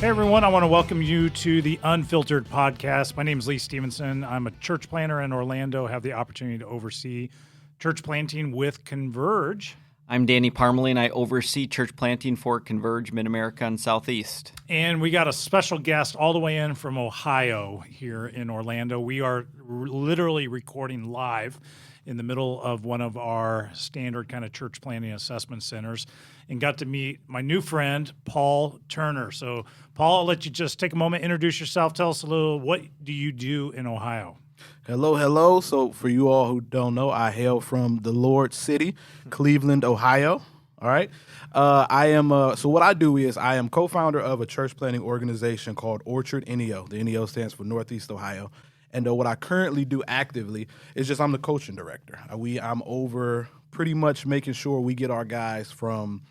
Hey everyone, I want to welcome you to the Unfiltered Podcast. My name is Lee Stephenson. I'm a church planter in Orlando, have the opportunity to oversee church planting with Converge. I'm Danny Parmelee, and I oversee church planting for Converge, Mid-America, and Southeast. And we got a special guest all the way in from Ohio here in Orlando. We are literally recording live in the middle of one of our standard kind of church planting assessment centers and got to meet my new friend, Paul Turner. So, Paul, I'll let you just take a moment, introduce yourself, tell us a little, what do you do in Ohio? Hello. So for you all who don't know, I hail from the Lord City, Cleveland, Ohio. All right. So what I do is I am co-founder of a church planting organization called Orchard NEO. The NEO stands for Northeast Ohio. And what I currently do actively is just I'm the coaching director. I'm over pretty much making sure we get our guys from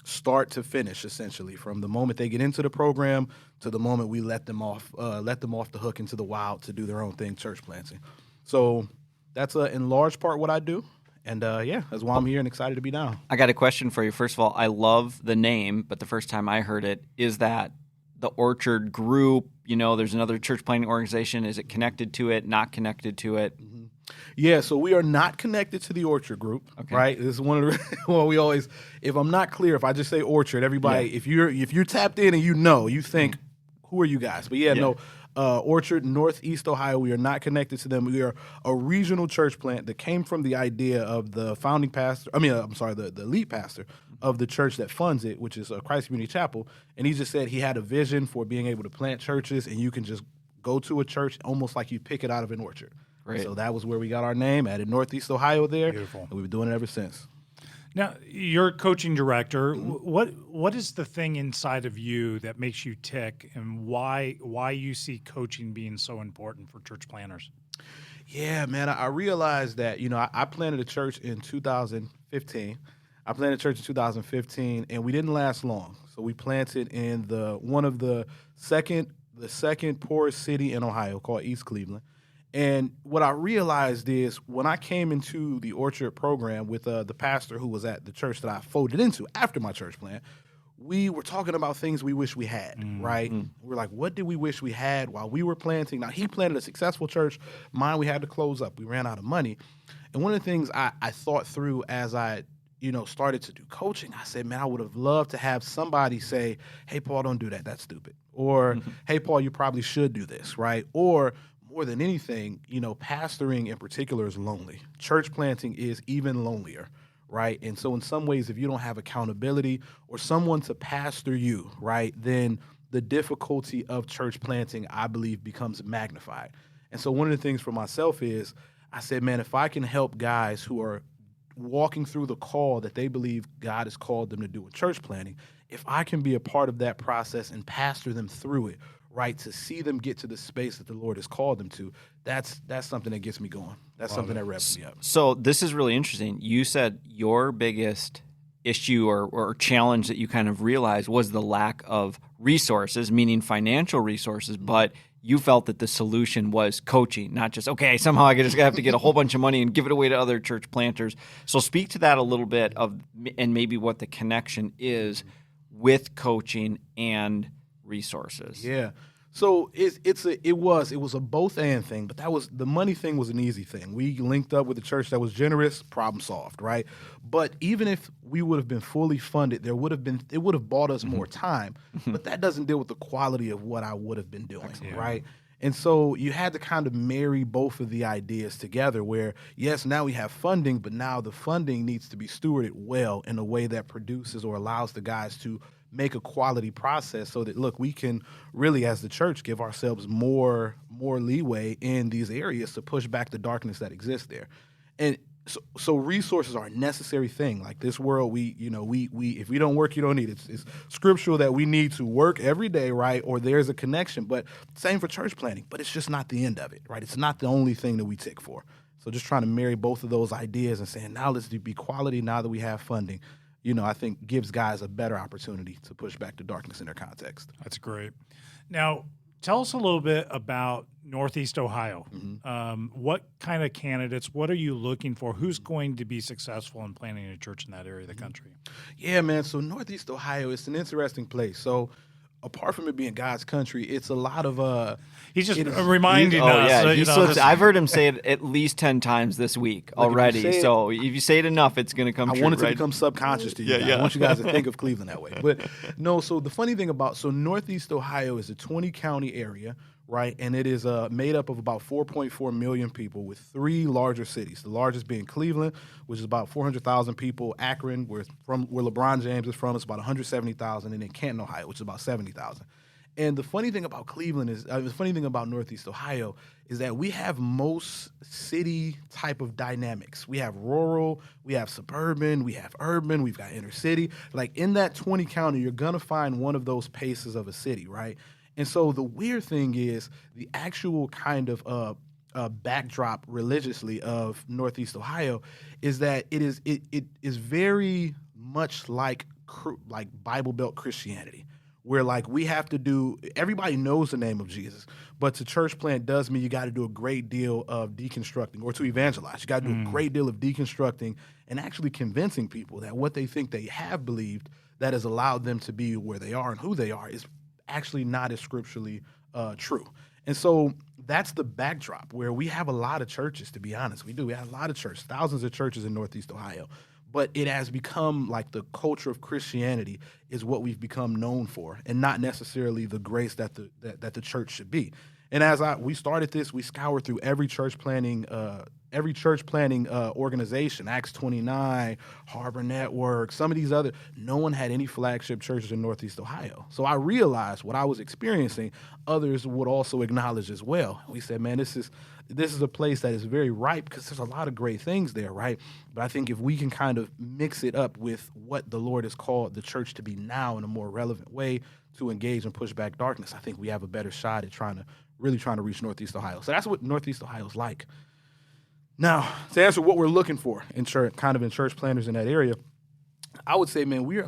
start to finish, essentially, from the moment they get into the program to the moment we let them off the hook into the wild to do their own thing, church planting. So that's in large part what I do. And that's why I'm here and excited to be down. I got a question for you. First of all, I love the name, but the first time I heard it, is that the Orchard group, there's another church planting organization. Is it connected to it, not connected to it? Mm-hmm. Yeah, so we are not connected to the Orchard group, right? This is one of the we always, if I'm not clear, if I just say Orchard, everybody, if you're tapped in and you think, who are you guys? But no, Orchard, Northeast Ohio, we are not connected to them. We are a regional church plant that came from the idea of the founding pastor, the lead pastor of the church that funds it, which is Christ Community Chapel. And he just said he had a vision for being able to plant churches, and you can just go to a church almost like you pick it out of an orchard. Right. So that was where we got our name, added Northeast Ohio there. Beautiful. And we've been doing it ever since. Now, you're a coaching director. What is the thing inside of you that makes you tick, and why you see coaching being so important for church planners? Yeah, man, I realized that, I planted a church in 2015. And we didn't last long. So we planted in the second poorest city in Ohio called East Cleveland. And what I realized is when I came into the Orchard program with the pastor who was at the church that I folded into after my church plant, we were talking about things we wish we had, right? We were like, what did we wish we had while we were planting? Now, he planted a successful church. Mine, we had to close up. We ran out of money. And one of the things I thought through as I started to do coaching, I said, man, I would have loved to have somebody say, hey, Paul, don't do that. That's stupid. Or, hey, Paul, you probably should do this, right? Or more than anything, pastoring in particular is lonely. Church planting is even lonelier, right? And so in some ways, if you don't have accountability or someone to pastor you, right, then the difficulty of church planting, I believe, becomes magnified. And so one of the things for myself is I said, man, if I can help guys who are walking through the call that they believe God has called them to do in church planting, if I can be a part of that process and pastor them through it, right, to see them get to the space that the Lord has called them to, that's something that gets me going. That's something that revs me up. So this is really interesting. You said your biggest issue or challenge that you kind of realized was the lack of resources, meaning financial resources, but you felt that the solution was coaching, not just, okay, somehow I just have to get a whole bunch of money and give it away to other church planters. So speak to that a little bit and maybe what the connection is with coaching and resources. Yeah. So it was a both and thing, but the money thing was an easy thing. We linked up with a church that was generous, problem solved, right? But even if we would have been fully funded, it would have bought us more time, but that doesn't deal with the quality of what I would have been doing, right? And so you had to kind of marry both of the ideas together where, yes, now we have funding, but now the funding needs to be stewarded well in a way that produces or allows the guys to make a quality process so that, look, we can really, as the church, give ourselves more leeway in these areas to push back the darkness that exists there. And so resources are a necessary thing. Like this world, we if we don't work, you don't need it. It's scriptural that we need to work every day, right? Or there's a connection. But same for church planting. But it's just not the end of it, right? It's not the only thing that we tick for. So just trying to marry both of those ideas and saying, now let's be quality now that we have funding, I think gives guys a better opportunity to push back the darkness in their context. That's great. Now, tell us a little bit about Northeast Ohio. What kind of candidates, what are you looking for? Who's going to be successful in planting a church in that area of the country? Yeah, man. So Northeast Ohio, it's an interesting place. So apart from it being God's country, it's a lot of He's just it is- reminding Oh us. yeah, you know, this- I've heard him say it at least 10 times this week Look, if you already. say it- So if you say it enough, it's going to come I true. want it to right? become subconscious to you guys. yeah. I want you guys to think of Cleveland that way. But no, so the funny thing about Northeast Ohio is a 20-county area, right? And it is made up of about 4.4 million people with 3 larger cities. The largest being Cleveland, which is about 400,000 people. Akron, where LeBron James is from, is about 170,000, and then Canton, Ohio, which is about 70,000. And the funny thing about Cleveland is, the funny thing about Northeast Ohio is that we have most city type of dynamics. We have rural, we have suburban, we have urban, we've got inner city. Like in that 20 county, you're gonna find one of those paces of a city, right? And so the weird thing is the actual kind of backdrop religiously of Northeast Ohio is that it is very much like Bible Belt Christianity, where like we have to do, everybody knows the name of Jesus, but to church plant does mean you got to do a great deal of deconstructing, or to evangelize, you got to do a great deal of deconstructing and actually convincing people that what they think they have believed that has allowed them to be where they are and who they are is actually not as scripturally true. And so that's the backdrop where we have a lot of churches, to be honest. We do. We have a lot of churches, thousands of churches in Northeast Ohio. But it has become like the culture of Christianity is what we've become known for, and not necessarily the grace that the church should be. And as we started this, we scoured through every church planning organization, Acts 29, Harbor Network, some of these other. No one had any flagship churches in Northeast Ohio. So I realized what I was experiencing, others would also acknowledge as well. We said, man, this is a place that is very ripe because there's a lot of great things there, right? But I think if we can kind of mix it up with what the Lord has called the church to be now in a more relevant way to engage and push back darkness, I think we have a better shot at really trying to reach Northeast Ohio. So that's what Northeast Ohio is like. Now, to answer what we're looking for in church planners in that area, I would say, man, we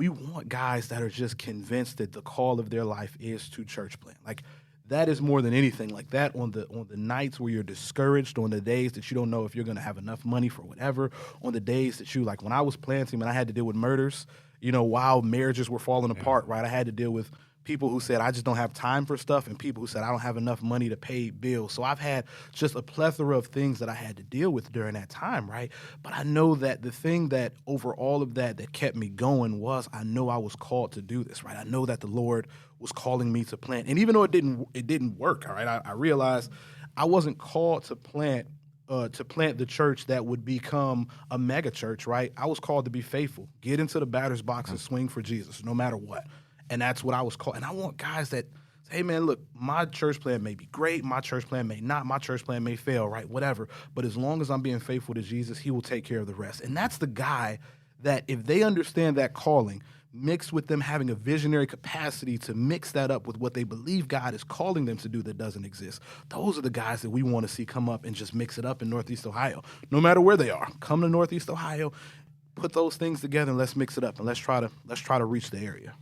want guys that are just convinced that the call of their life is to church plant. Like, that is more than anything. Like that on the nights where you're discouraged, on the days that you don't know if you're going to have enough money for whatever, on the days that you, like when I was planting and I had to deal with murders, while marriages were falling apart, right? I had to deal with people who said, I just don't have time for stuff, and people who said, I don't have enough money to pay bills. So I've had just a plethora of things that I had to deal with during that time, right? But I know that the thing that over all of that kept me going was I know I was called to do this, right? I know that the Lord was calling me to plant. And even though it didn't work, all right, I realized I wasn't called to plant the church that would become a mega church, right? I was called to be faithful, get into the batter's box and swing for Jesus no matter what. And that's what I was called. And I want guys that say, hey, man, look, my church plan may be great. My church plan may not. My church plan may fail, right? Whatever. But as long as I'm being faithful to Jesus, he will take care of the rest. And that's the guy that if they understand that calling, mixed with them having a visionary capacity to mix that up with what they believe God is calling them to do that doesn't exist, those are the guys that we want to see come up and just mix it up in Northeast Ohio. No matter where they are, come to Northeast Ohio, put those things together, and let's mix it up, and let's try to reach the area.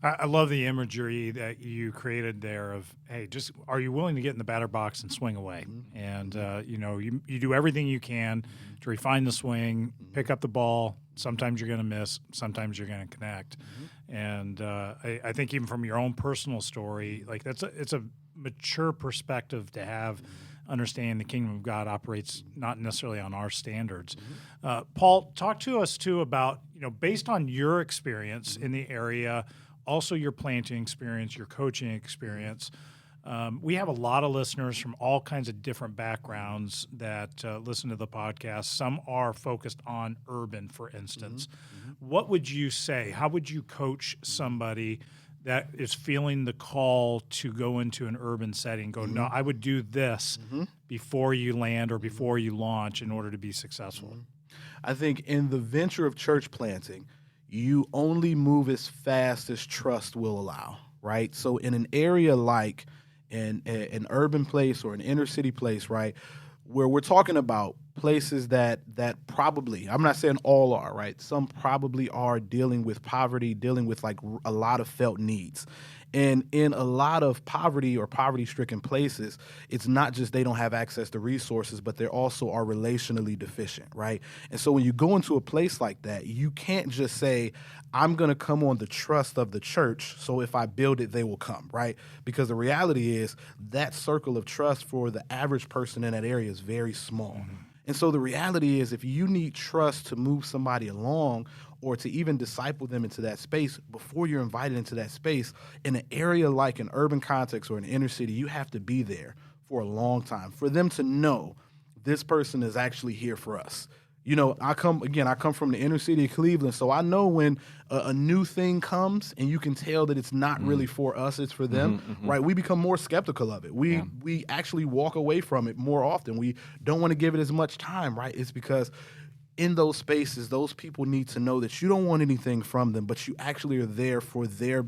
I love the imagery that you created there of, hey, just are you willing to get in the batter box and swing away? Mm-hmm. And, you do everything you can to refine the swing, pick up the ball. Sometimes you're going to miss. Sometimes you're going to connect. Mm-hmm. And I think even from your own personal story, like it's a mature perspective to have, understanding the kingdom of God operates not necessarily on our standards. Mm-hmm. Paul, talk to us, too, about, based on your experience in the area, also your planting experience, your coaching experience. We have a lot of listeners from all kinds of different backgrounds that listen to the podcast. Some are focused on urban, for instance. Mm-hmm. What would you say? How would you coach somebody that is feeling the call to go into an urban setting? Go, no, I would do this before you land or before you launch in order to be successful. Mm-hmm. I think in the venture of church planting, you only move as fast as trust will allow, right? So in an area like an urban place or an inner city place, right, where we're talking about places that probably, I'm not saying all are, right? Some probably are dealing with poverty, dealing with like a lot of felt needs. And in a lot of poverty or poverty-stricken places, it's not just they don't have access to resources, but they also are relationally deficient, right? And so when you go into a place like that, you can't just say, I'm going to come on the trust of the church, so if I build it, they will come, right? Because the reality is that circle of trust for the average person in that area is very small. And so the reality is if you need trust to move somebody along or to even disciple them into that space, before you're invited into that space, in an area like an urban context or an inner city, you have to be there for a long time for them to know this person is actually here for us. You know, I come from the inner city of Cleveland, so I know when a new thing comes and you can tell that it's not really for us, it's for them, right? We become more skeptical of it. We actually walk away from it more often. We don't want to give it as much time, right? It's because in those spaces, those people need to know that you don't want anything from them, but you actually are there for their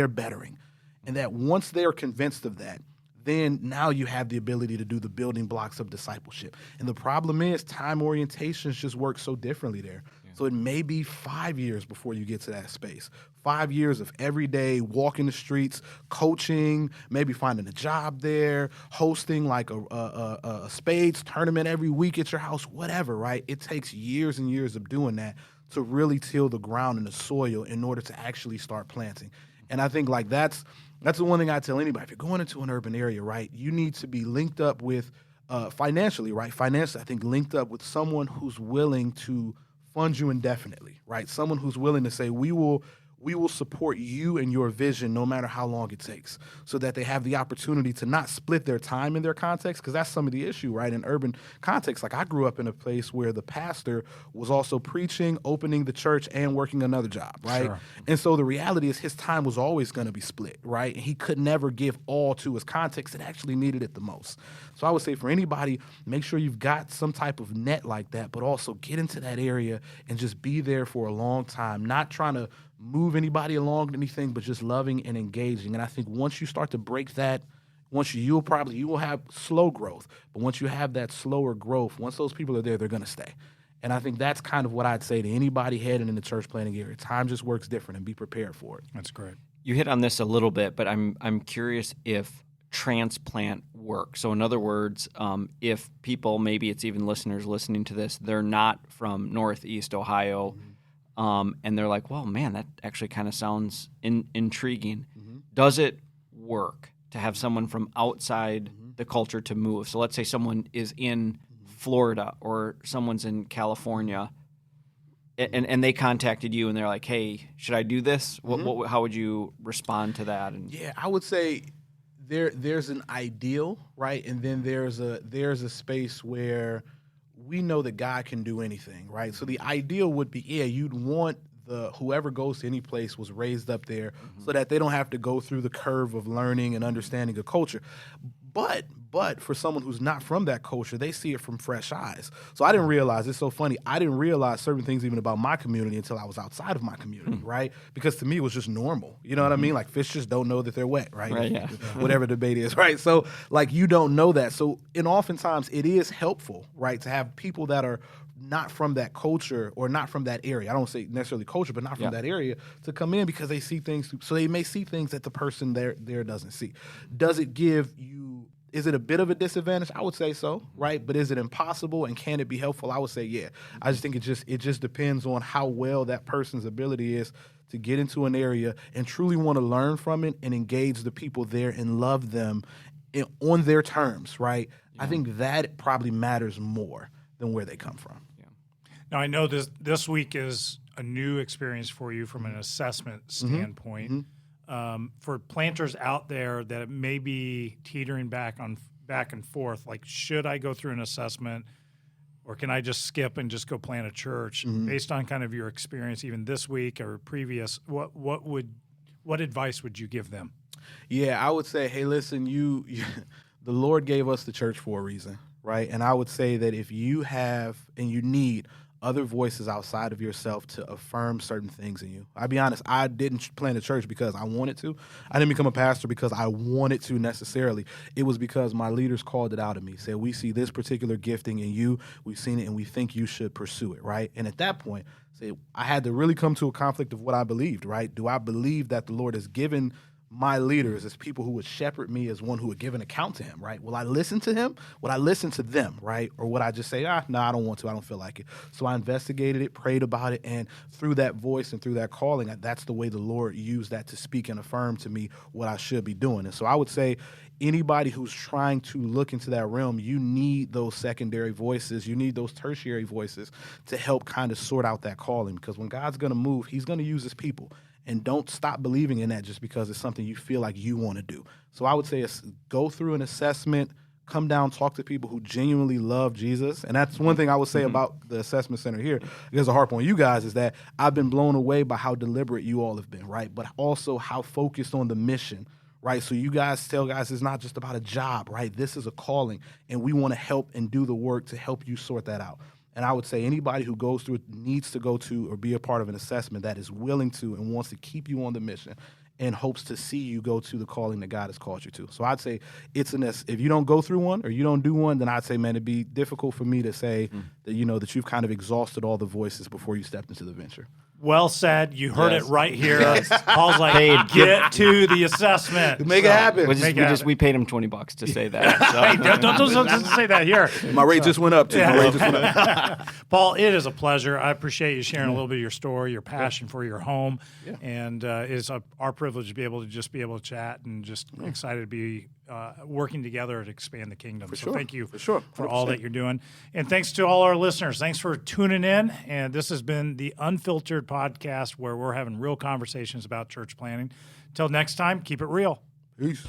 bettering. And that once they're convinced of that, then now you have the ability to do the building blocks of discipleship. And the problem is time orientations just work so differently there. Yeah. So it may be 5 years before you get to that space. 5 years of every day walking the streets, coaching, maybe finding a job there, hosting like a spades tournament every week at your house, whatever, right? It takes years and years of doing that to really till the ground and the soil in order to actually start planting. And I think like that's the one thing I tell anybody. If you're going into an urban area, right, you need to be linked up with financially, right? Financially, I think linked up with someone who's willing to fund you indefinitely, right? Someone who's willing to say, we will support you and your vision no matter how long it takes, so that they have the opportunity to not split their time in their context, because that's some of the issue, right? In urban context, like I grew up in a place where the pastor was also preaching, opening the church, and working another job, right? Sure. And so the reality is his time was always going to be split, right? And he could never give all to his context that actually needed it the most. So I would say for anybody, make sure you've got some type of net like that, but also get into that area and just be there for a long time, not trying to move anybody along anything, but just loving and engaging. And I think once you start to break that, you will have slow growth. But once you have that slower growth, once those people are there, they're going to stay. And I think that's kind of what I'd say to anybody heading in the church planting area. Time just works different, and be prepared for it. That's great. You hit on this a little bit, but I'm curious if transplant work. So in other words, if people, maybe it's even listeners listening to this, they're not from Northeast Ohio, and they're like, well, man, that actually kind of sounds intriguing. Does it work to have someone from outside the culture to move? So let's say someone is in Florida or someone's in California, and they contacted you and they're like, hey, should I do this? How would you respond to that? Yeah, I would say there's an ideal, right? And then there's a space where we know that God can do anything, right? So the ideal would be, you'd want whoever goes to any place was raised up there so that they don't have to go through the curve of learning and understanding a culture. But for someone who's not from that culture, they see it from fresh eyes. So I didn't realize, it's so funny, I didn't realize certain things even about my community until I was outside of my community, right? Because to me, it was just normal. You know what I mean? Like fish just don't know that they're wet, right? Right, yeah. Whatever the debate is, right? So like you don't know that. So oftentimes it is helpful, right, to have people that are not from that culture or not from that area. I don't say necessarily culture, but not from that area, to come in because they see things. So they may see things that the person there doesn't see. Does it give you? Is it a bit of a disadvantage? I would say so, right? But is it impossible, and can it be helpful? I would say yeah. I just think it just depends on how well that person's ability is to get into an area and truly want to learn from it and engage the people there and love them on their terms, right? Yeah. I think that probably matters more than where they come from. Yeah. Now, I know this week is a new experience for you from an assessment standpoint. For planters out there that may be teetering back and forth, like, should I go through an assessment or can I just skip and just go plant a church? Based on kind of your experience even this week or previous, what advice would you give them? Yeah, I would say, hey, listen, you the Lord gave us the church for a reason, right? And I would say that if you have and you need other voices outside of yourself to affirm certain things in you. I'll be honest, I didn't plant a church because I wanted to. I didn't become a pastor because I wanted to necessarily. It was because my leaders called it out of me, said, we see this particular gifting in you, we've seen it, and we think you should pursue it, right? And at that point, I had to really come to a conflict of what I believed, right? Do I believe that the Lord has given my leaders as people who would shepherd me as one who would give an account to him, right? Will I listen to him? Would I listen to them, right? Or would I just say, no, I don't want to. I don't feel like it. So I investigated it, prayed about it, and through that voice and through that calling, that's the way the Lord used that to speak and affirm to me what I should be doing. And so I would say anybody who's trying to look into that realm, you need those secondary voices. You need those tertiary voices to help kind of sort out that calling, because when God's going to move, he's going to use his people. And don't stop believing in that just because it's something you feel like you want to do. So I would say go through an assessment, come down, talk to people who genuinely love Jesus. And that's one thing I would say about the assessment center here. There's a harp on you guys is that I've been blown away by how deliberate you all have been, right? But also how focused on the mission, right? So you guys tell guys it's not just about a job, right? This is a calling, and we want to help and do the work to help you sort that out. And I would say anybody who goes through it needs to go to or be a part of an assessment that is willing to and wants to keep you on the mission and hopes to see you go to the calling that God has called you to. So I'd say if you don't go through one or you don't do one, then I'd say, man, it'd be difficult for me to say that, that you've kind of exhausted all the voices before you stepped into the venture. Well said. You heard Yes. it right here. Paul's like, get to the assessment. Make it happen. We paid him $20 to say that. So. Hey, don't say that here. My rate just went up, too. My rate just went up. Paul, it is a pleasure. I appreciate you sharing a little bit of your story, your passion for your home, and it's our privilege to be able to chat and just excited to be working together to expand the kingdom. So thank you for all that you're doing. And thanks to all our listeners. Thanks for tuning in. And this has been the Unfiltered podcast, where we're having real conversations about church planning. Till next time, keep it real. Peace.